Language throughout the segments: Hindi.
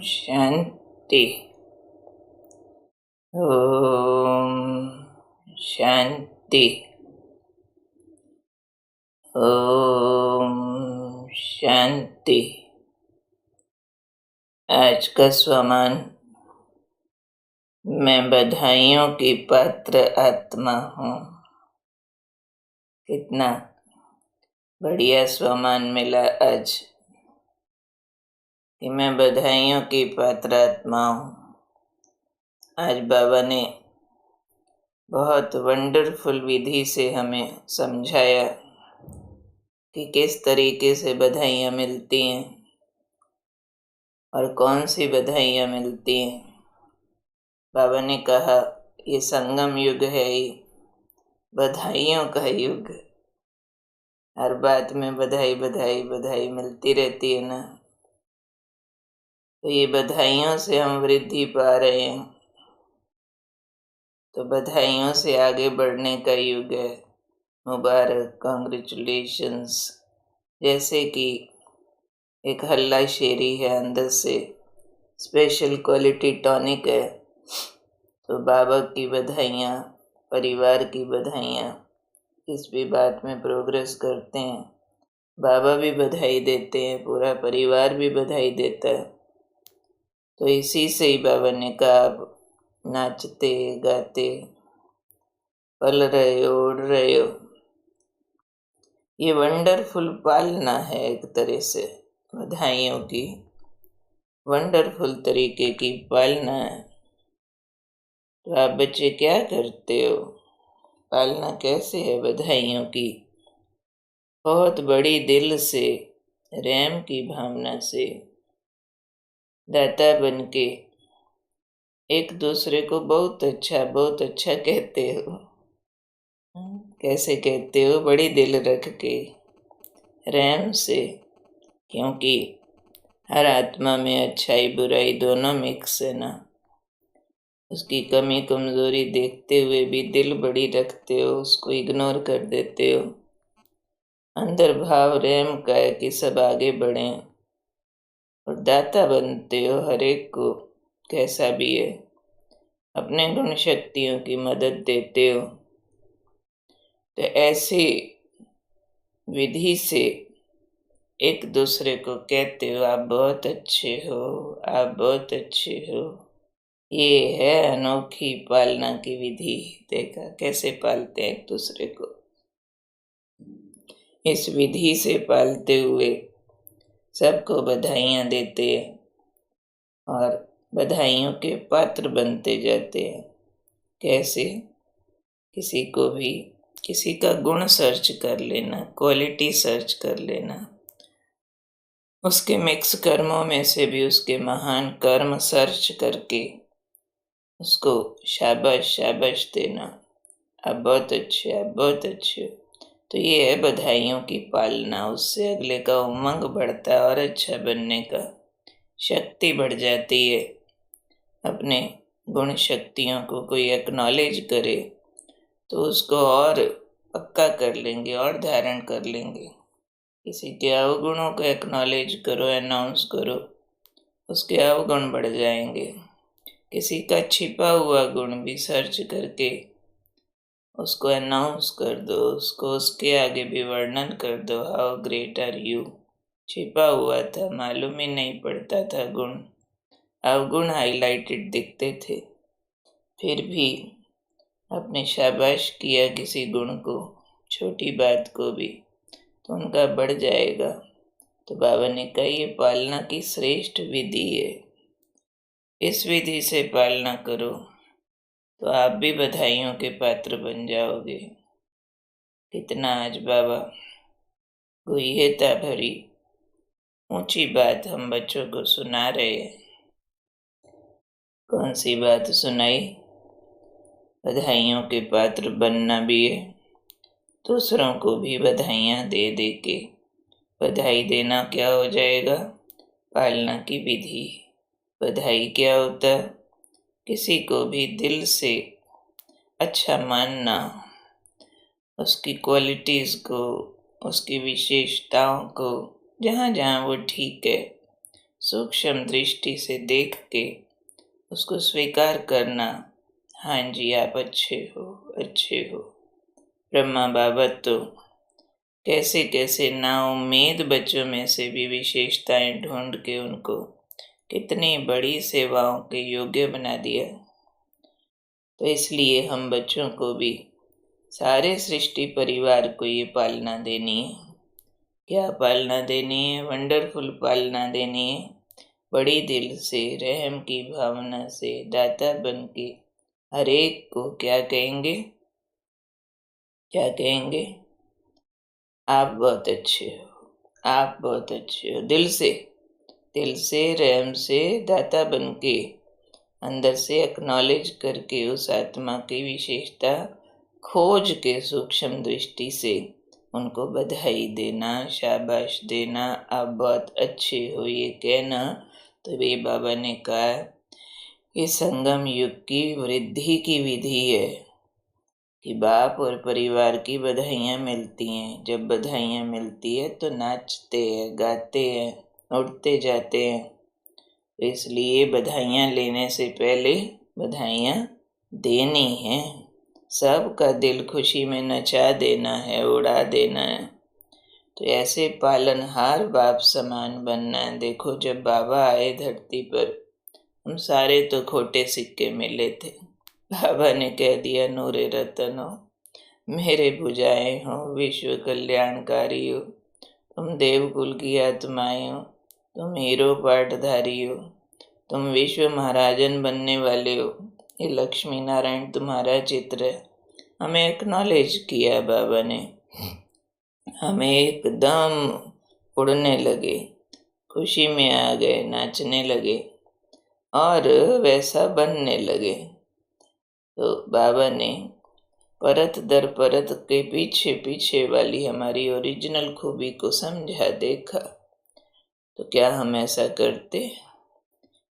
शांति। ओम शांति। ओम शांति। आज का स्वमान, मैं बधाइयों की पात्र आत्मा हूँ। कितना बढ़िया स्वमान मिला आज कि मैं बधाइयों की पात्र आत्मा हूँ। आज बाबा ने बहुत वंडरफुल विधि से हमें समझाया कि किस तरीके से बधाइयाँ मिलती हैं और कौन सी बधाइयाँ मिलती हैं। बाबा ने कहा, ये संगम युग है, ये बधाइयों का युग। हर बात में बधाई बधाई बधाई मिलती रहती है ना। तो ये बधाइयों से हम वृद्धि पा रहे हैं, तो बधाइयों से आगे बढ़ने का युग है। मुबारक, कॉन्ग्रेचुलेशंस। जैसे कि एक हल्ला शेरी है, अंदर से स्पेशल क्वालिटी टॉनिक है, तो बाबा की बधाइयाँ, परिवार की बधाइयाँ। किस भी बात में प्रोग्रेस करते हैं, बाबा भी बधाई देते हैं, पूरा परिवार भी बधाई देता है। तो इसी से ही बाबा ने कहा, आप नाचते गाते पल रहे हो, उड़ रहे हो। ये वंडरफुल पालना है, एक तरह से बधाइयों की वंडरफुल तरीके की पालना है। तो आप बच्चे क्या करते हो? पालना कैसे है बधाइयों की? बहुत बड़ी दिल से, रहम की भावना से, दाता बन के एक दूसरे को बहुत अच्छा कहते हो। कैसे कहते हो? बड़ी दिल रख के, रहम से। क्योंकि हर आत्मा में अच्छाई बुराई दोनों मिक्स है ना। उसकी कमी कमजोरी देखते हुए भी दिल बड़ी रखते हो, उसको इग्नोर कर देते हो। अंदर भाव रहम का है कि सब आगे बढ़ें, और दाता बनते हो हर एक को, कैसा भी है। अपने गुण शक्तियों की मदद देते हो। तो ऐसी विधि से एक दूसरे को कहते हो, आप बहुत अच्छे हो, आप बहुत अच्छे हो। ये है अनोखी पालना की विधि। देखा कैसे पालते हैं एक दूसरे को। इस विधि से पालते हुए सबको बधाइयाँ देते हैं और बधाइयों के पात्र बनते जाते हैं। कैसे? किसी को भी, किसी का गुण सर्च कर लेना, क्वालिटी सर्च कर लेना, उसके मिक्स कर्मों में से भी उसके महान कर्म सर्च करके उसको शाबाश शाबाश देना, आप बहुत अच्छे, आप बहुत अच्छे हो। तो ये है बधाइयों की पालना। उससे अगले का उमंग बढ़ता है और अच्छा बनने का शक्ति बढ़ जाती है। अपने गुण शक्तियों को कोई एक्नॉलेज करे तो उसको और पक्का कर लेंगे और धारण कर लेंगे। किसी के अवगुणों को एक्नॉलेज करो, अनाउंस करो, उसके अवगुण बढ़ जाएंगे। किसी का छिपा हुआ गुण भी सर्च करके उसको अनाउंस कर दो, उसको उसके आगे भी वर्णन कर दो, हाउ ग्रेट आर यू। छिपा हुआ था, मालूम ही नहीं पड़ता था गुण, अवगुण हाईलाइटेड दिखते थे, फिर भी अपने शाबाश किया किसी गुण को, छोटी बात को भी, तो उनका बढ़ जाएगा। तो बाबा ने कहा, ये पालना की श्रेष्ठ विधि है। इस विधि से पालना करो तो आप भी बधाइयों के पात्र बन जाओगे। कितना आज बाबा गुह्यता भरी ऊंची बात हम बच्चों को सुना रहे हैं। कौन सी बात सुनाई? बधाइयों के पात्र बनना भी है, दूसरों को भी बधाइयाँ दे दे के। बधाई देना क्या हो जाएगा? पालना की विधि। बधाई क्या होता है? किसी को भी दिल से अच्छा मानना, उसकी क्वालिटीज़ को, उसकी विशेषताओं को, जहाँ जहाँ वो ठीक है सूक्ष्म दृष्टि से देख के उसको स्वीकार करना, हाँ जी आप अच्छे हो, अच्छे हो। ब्रह्मा बाबा तो कैसे कैसे नाउम्मीद बच्चों में से भी विशेषताएं ढूंढ के उनको कितनी बड़ी सेवाओं के योग्य बना दिया। तो इसलिए हम बच्चों को भी, सारे सृष्टि परिवार को ये पालना देनी है। क्या पालना देनी है? वंडरफुल पालना देनी है। बड़ी दिल से, रहम की भावना से, दाता बन के हर एक को क्या कहेंगे? क्या कहेंगे? आप बहुत अच्छे हो, आप बहुत अच्छे हो। दिल से रहम से दाता बन के अंदर से एक्नॉलेज करके उस आत्मा की विशेषता खोज के सूक्ष्म दृष्टि से उनको बधाई देना, शाबाश देना, आप बहुत अच्छे हो ये कहना। तो ये बाबा ने कहा ये संगम युग की वृद्धि की विधि है कि बाप और परिवार की बधाइयाँ मिलती हैं। जब बधाइयाँ मिलती है तो नाचते हैं, गाते हैं, उड़ते जाते हैं। इसलिए बधाइयाँ लेने से पहले बधाइयाँ देनी है। सबका दिल खुशी में नचा देना है, उड़ा देना है। तो ऐसे पालनहार बाप समान बनना है। देखो जब बाबा आए धरती पर, हम सारे तो खोटे सिक्के मिले थे। बाबा ने कह दिया नूरे रतन हो, मेरे भुजाएं हो, विश्व कल्याणकारी हो, तुम देवकुल की आत्माएं हो, तुम हीरो पाठधारी हो, तुम विश्व महाराजन बनने वाले हो। ये लक्ष्मी नारायण तुम्हारा चित्र है। हमें एक्नॉलेज किया बाबा ने, हमें एकदम उड़ने लगे, खुशी में आ गए, नाचने लगे और वैसा बनने लगे। तो बाबा ने परत दर परत के पीछे पीछे वाली हमारी ओरिजिनल खूबी को समझा, देखा। तो क्या हम ऐसा करते?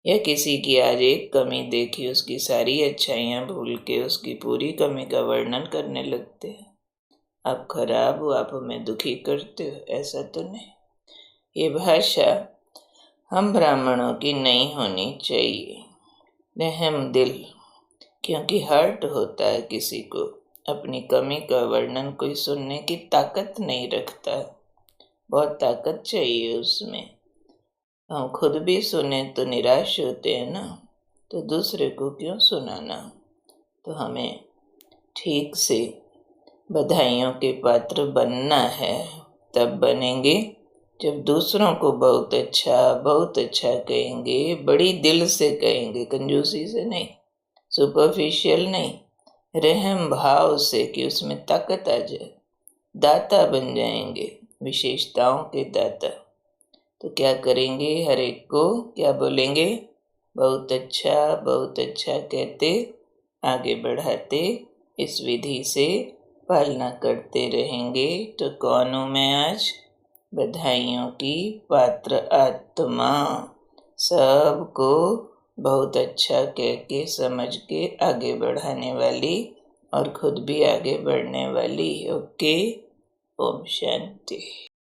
या किसी की आज एक कमी देखी, उसकी सारी अच्छाइयाँ भूल के उसकी पूरी कमी का वर्णन करने लगते हैं? आप खराब हो, आप हमें दुखी करते हो, ऐसा तो नहीं। ये भाषा हम ब्राह्मणों की नहीं होनी चाहिए। रहम दिल, क्योंकि हर्ट होता है किसी को, अपनी कमी का वर्णन कोई सुनने की ताकत नहीं रखता। बहुत ताकत चाहिए उसमें। हम खुद भी सुने तो निराश होते हैं ना, तो दूसरे को क्यों सुनाना। तो हमें ठीक से बधाइयों के पात्र बनना है। तब बनेंगे जब दूसरों को बहुत अच्छा कहेंगे, बड़ी दिल से कहेंगे, कंजूसी से नहीं, सुपरफिशियल नहीं, रहम भाव से कि उसमें ताकत आ जाए। दाता बन जाएंगे, विशेषताओं के दाता। तो क्या करेंगे? हर एक को क्या बोलेंगे? बहुत अच्छा कहते आगे बढ़ाते इस विधि से पालना करते रहेंगे। तो कौन हूँ मैं आज? बधाइयों की पात्र आत्मा। सबको बहुत अच्छा कह के समझ के आगे बढ़ाने वाली और खुद भी आगे बढ़ने वाली। ओके, ओम शांति।